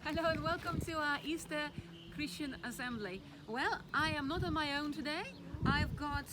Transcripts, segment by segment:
Hello and welcome to our Easter Christian Assembly. Well, I am not on my own today. I've got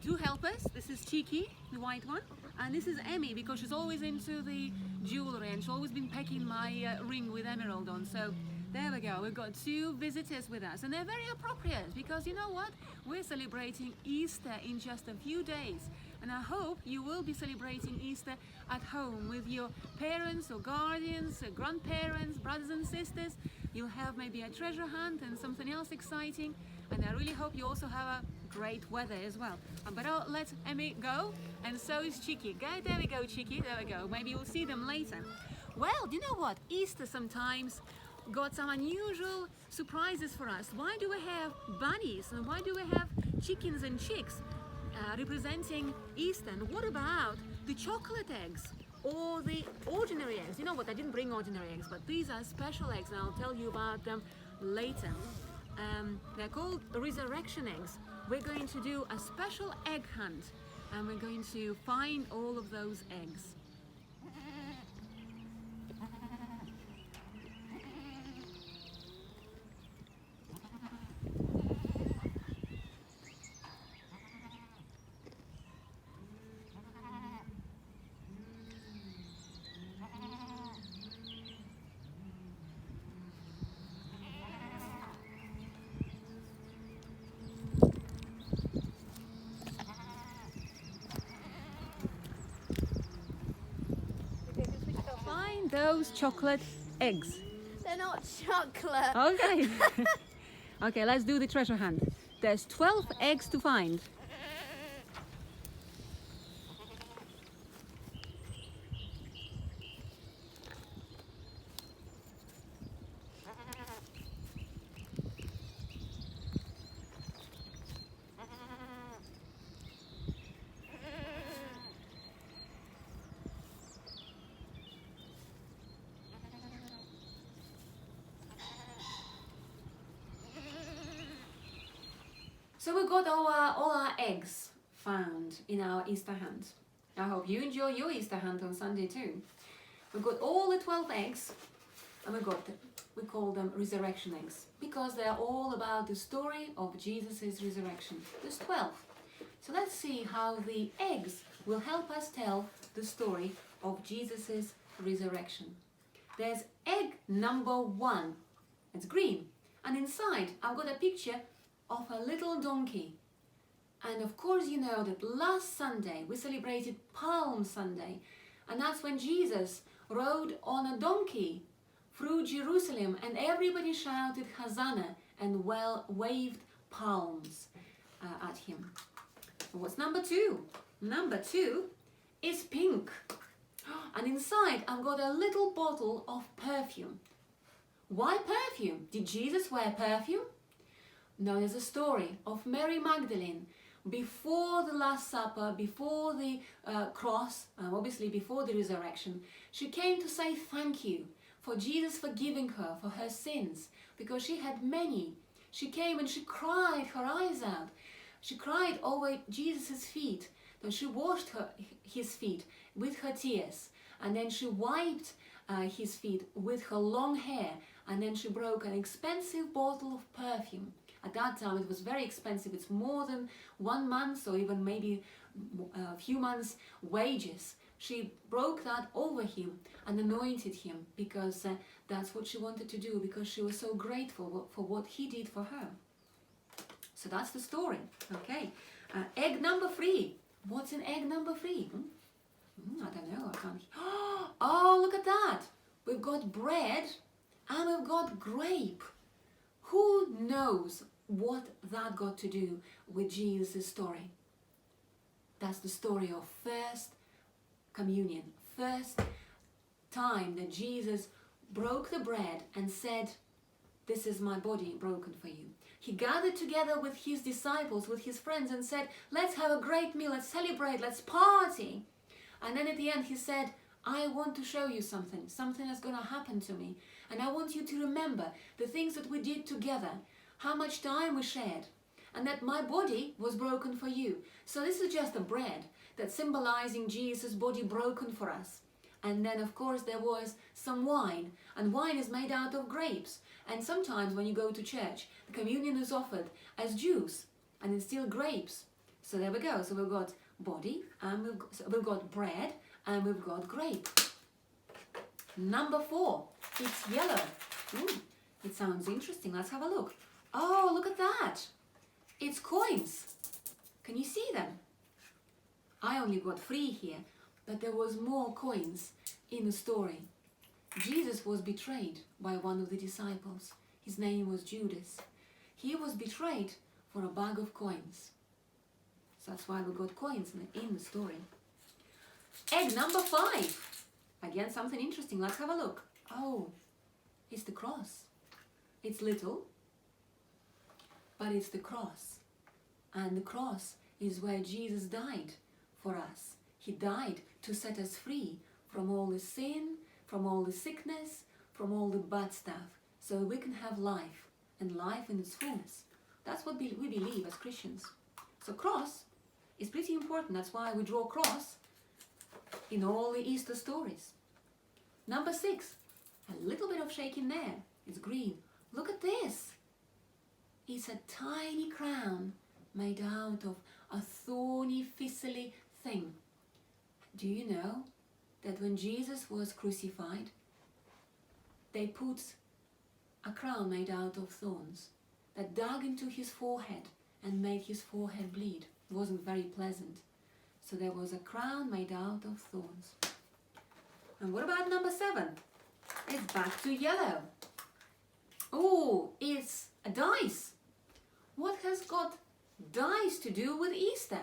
two helpers. This is Cheeky, the white one, and this is Emmy because she's always into the jewelry and she's always been pecking my ring with emerald on. So there we go. We've got two visitors with us and they're very appropriate because you know what? We're celebrating Easter in just a few days. And I hope you will be celebrating Easter at home with your parents or guardians, or grandparents, brothers and sisters. You'll have maybe a treasure hunt and something else exciting. And I really hope you also have a great weather as well. But I'll let Emmy go, and so is Cheeky. There we go, Cheeky, there we go. Maybe you'll see them later. Well, do you know what? Easter sometimes got some unusual surprises for us. Why do we have bunnies and why do we have chickens and chicks? Representing Easter. And what about the chocolate eggs or the ordinary eggs? You know what, I didn't bring ordinary eggs, but these are special eggs and I'll tell you about them later. They're called resurrection eggs. We're going to do a special egg hunt and we're going to find all of those eggs. Find those chocolate eggs. They're not chocolate. Okay. Okay, let's do the treasure hunt. There's 12 eggs to find. So we've got all our eggs found in our Easter hunt. I hope you enjoy your Easter hunt on Sunday too. We've got all the 12 eggs and we call them resurrection eggs because they're all about the story of Jesus' resurrection. There's 12. So let's see how the eggs will help us tell the story of Jesus' resurrection. There's egg number 1. It's green. And inside I've got a picture of a little donkey. And of course you know that last Sunday we celebrated Palm Sunday, and that's when Jesus rode on a donkey through Jerusalem and everybody shouted Hosanna and waved palms at him. What's number 2? Number 2 is pink, and inside I've got a little bottle of perfume. Why perfume? Did Jesus wear perfume? No, there's a story of Mary Magdalene before the Last Supper, before the cross, obviously before the resurrection. She came to say thank you for Jesus forgiving her for her sins because she had many. She came and she cried her eyes out. She cried over Jesus' feet. Then she washed his feet with her tears, and then she wiped his feet with her long hair, and then she broke an expensive bottle of perfume. At that time it was very expensive. It's more than 1 month or even maybe a few months' wages. She broke that over him and anointed him because that's what she wanted to do, because she was so grateful for what he did for her. So that's the story. Okay, egg number 3. What's in egg number 3? I don't know, I can't. Oh, look at that. We've got bread and we've got grape. Who knows what that got to do with Jesus' story? That's the story of first communion, first time that Jesus broke the bread and said, "This is my body broken for you." He gathered together with his disciples, with his friends, and said, "Let's have a great meal, let's celebrate, let's party." And then at the end he said, "I want to show you something that's going to happen to me. And I want you to remember the things that we did together, how much time we shared, and that my body was broken for you." So this is just a bread that's symbolizing Jesus' body broken for us. And then, of course, there was some wine. And wine is made out of grapes. And sometimes when you go to church, the communion is offered as juice. And it's still grapes. So there we go. So we've got body, and we've got bread, and we've got grape. Number 4, it's yellow. Ooh, it sounds interesting. Let's have a look. Oh, look at that. It's coins. Can you see them? I only got 3 here, but there was more coins in the story. Jesus was betrayed by one of the disciples. His name was Judas. He was betrayed for a bag of coins. So that's why we got coins in the story. Egg number 5. Again, something interesting. Let's have a look. Oh, it's the cross. It's little, but it's the cross. And the cross is where Jesus died for us. He died to set us free from all the sin, from all the sickness, from all the bad stuff, so we can have life, and life in its fullness. That's what we believe as Christians. So cross is pretty important. That's why we draw cross in all the Easter stories. Number 6, a little bit of shaking there. It's green. Look at this. It's a tiny crown made out of a thorny, thistly thing. Do you know that when Jesus was crucified, they put a crown made out of thorns that dug into his forehead and made his forehead bleed? It wasn't very pleasant. So there was a crown made out of thorns. And what about number 7? It's back to yellow. Oh, it's a dice. What has got dice to do with Easter?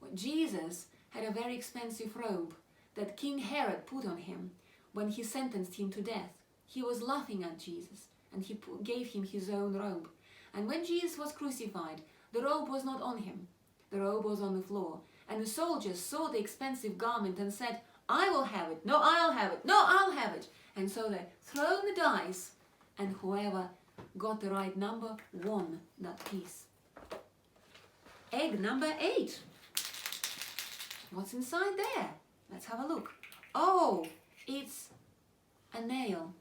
Well, Jesus had a very expensive robe that King Herod put on him when he sentenced him to death. He was laughing at Jesus, and he gave him his own robe. And when Jesus was crucified, the robe was not on him. The robe was on the floor. And the soldiers saw the expensive garment and said, "I will have it. No, I'll have it. No, I'll have it." And so they thrown the dice, and whoever got the right number won that piece. Egg number 8. What's inside there? Let's have a look. Oh, it's a nail.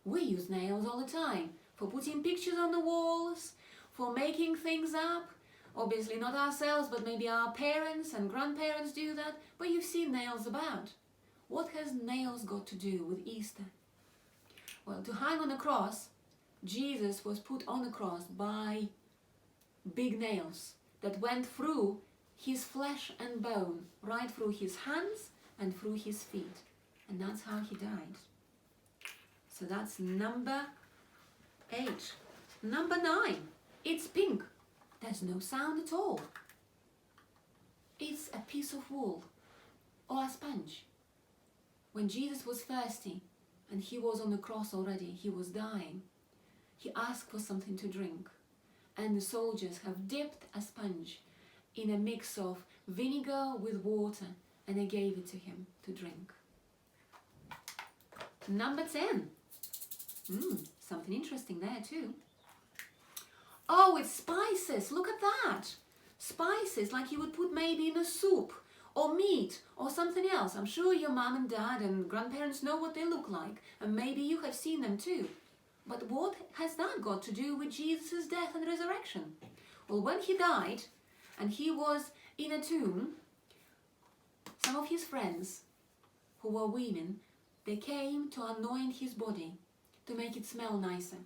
We use nails all the time for putting pictures on the walls, for making things up. Obviously not ourselves, but maybe our parents and grandparents do that, but you've seen nails about. What has nails got to do with Easter? Well, to hang on a cross, Jesus was put on the cross by big nails that went through his flesh and bone, right through his hands and through his feet. And that's how he died. So that's number 8. Number 9, it's pink. There's no sound at all. It's a piece of wool or a sponge. When Jesus was thirsty and he was on the cross already, he was dying, he asked for something to drink. And the soldiers have dipped a sponge in a mix of vinegar with water, and they gave it to him to drink. Number 10. Something interesting there too. Oh, it's spices. Look at that. Spices like you would put maybe in a soup or meat or something else. I'm sure your mom and dad and grandparents know what they look like, and maybe you have seen them too. But what has that got to do with Jesus' death and resurrection? Well, when he died and he was in a tomb, some of his friends, who were women, they came to anoint his body to make it smell nicer.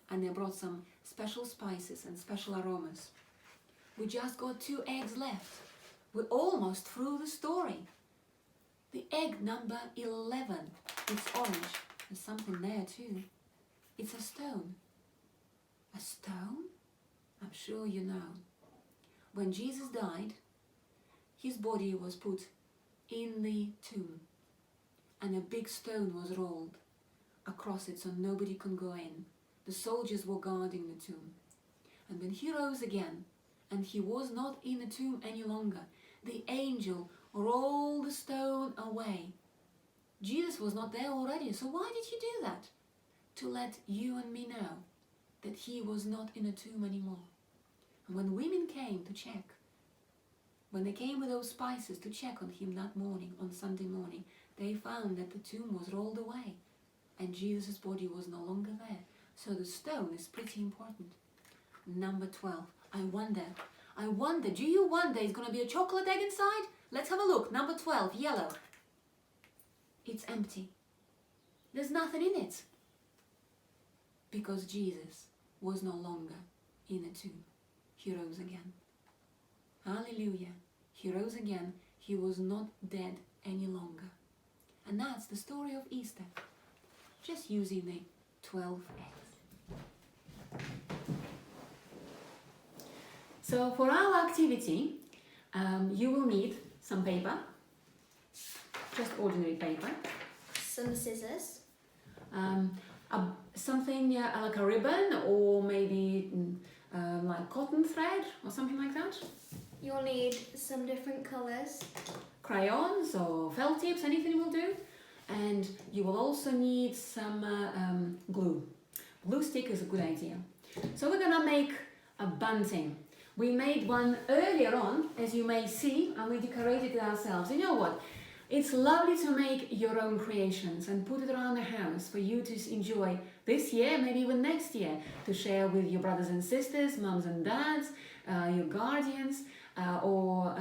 And they brought some special spices and special aromas. We just got 2 eggs left. We're almost through the story. The egg number 11. It's orange. There's something there too. It's a stone. A stone? I'm sure you know. When Jesus died, his body was put in the tomb, and a big stone was rolled across it so nobody could go in. The soldiers were guarding the tomb. And when he rose again, and he was not in the tomb any longer, the angel rolled the stone away. Jesus was not there already, so why did he do that? To let you and me know that he was not in a tomb anymore. And when women came to check, when they came with those spices to check on him that morning, on Sunday morning, they found that the tomb was rolled away and Jesus' body was no longer there. So the stone is pretty important. Number 12. I wonder, do you wonder it's going to be a chocolate egg inside? Let's have a look. Number 12, yellow. It's empty. There's nothing in it. Because Jesus was no longer in a tomb. He rose again. Hallelujah. He rose again. He was not dead any longer. And that's the story of Easter. Just using the 12 eggs. So for our activity, you will need some paper, just ordinary paper. Some scissors. Something like a ribbon or maybe like cotton thread or something like that. You'll need some different colours. Crayons or felt tips, anything will do. And you will also need some glue. Glue stick is a good idea. So we're gonna make a bunting. We made one earlier on, as you may see, and we decorated it ourselves. You know what? It's lovely to make your own creations and put it around the house for you to enjoy this year, maybe even next year, to share with your brothers and sisters, mums and dads, your guardians, or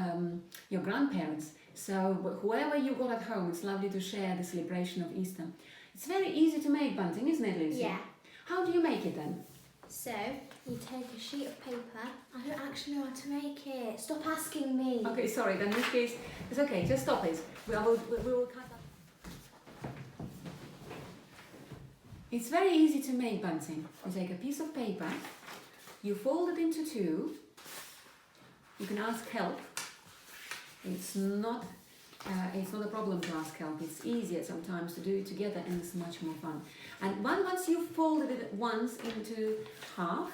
your grandparents. So whoever you got at home, it's lovely to share the celebration of Easter. It's very easy to make bunting, isn't it, Lucy? Yeah. How do you make it then? So, you take a sheet of paper. I don't actually know how to make it. Stop asking me. Okay, sorry, then in this case, it's okay, just stop it. We will cut up. It's very easy to make bunting. You take a piece of paper, you fold it into two. You can ask help. It's not a problem to ask help. It's easier sometimes to do it together and it's much more fun. And once you've folded it once into half,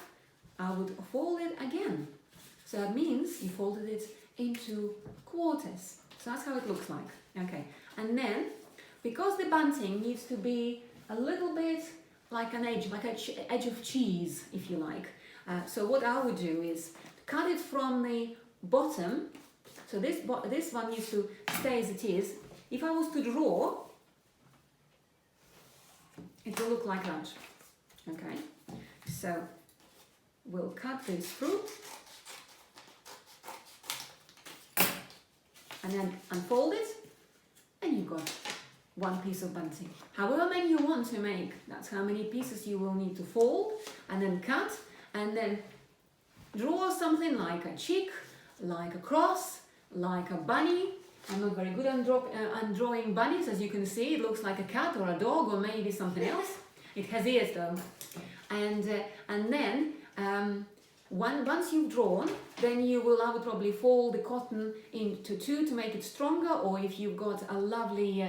I would fold it again. So that means you folded it into quarters. So that's how it looks like. Okay. And then, because the bunting needs to be a little bit like an edge, like an edge of cheese, if you like. So what I would do is cut it from the bottom. So this one needs to stay as it is. If I was to draw, it will look like that. Okay, so we'll cut this through and then unfold it, and you've got one piece of bunting. However many you want to make, that's how many pieces you will need to fold and then cut, and then draw something like a chick, like a cross, like a bunny. I'm not very good on drawing bunnies, as you can see. It looks like a cat or a dog or maybe something else. It has ears though. And then once you've drawn, then I would probably fold the cotton into two to make it stronger, or if you've got a lovely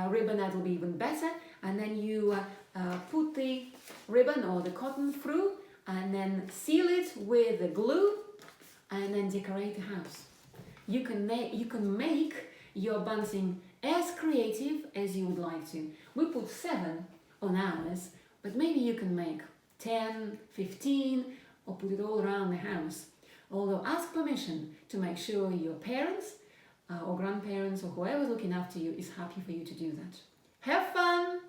ribbon, that'll be even better. And then you put the ribbon or the cotton through and then seal it with the glue and then decorate the house. You can make your bunting as creative as you would like to. We put 7 on ours, but maybe you can make 10, 15, or put it all around the house. Although ask permission to make sure your parents or grandparents or whoever's looking after you is happy for you to do that. Have fun!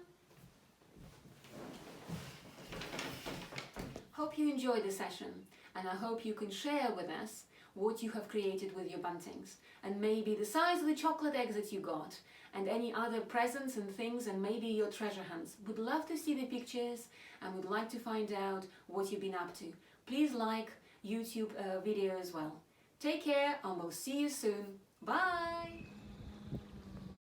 Hope you enjoyed the session, and I hope you can share with us what you have created with your buntings, and maybe the size of the chocolate eggs that you got, and any other presents and things, and maybe your treasure hunts. Would love to see the pictures and would like to find out what you've been up to. Please like YouTube video as well. Take care and we'll see you soon. Bye!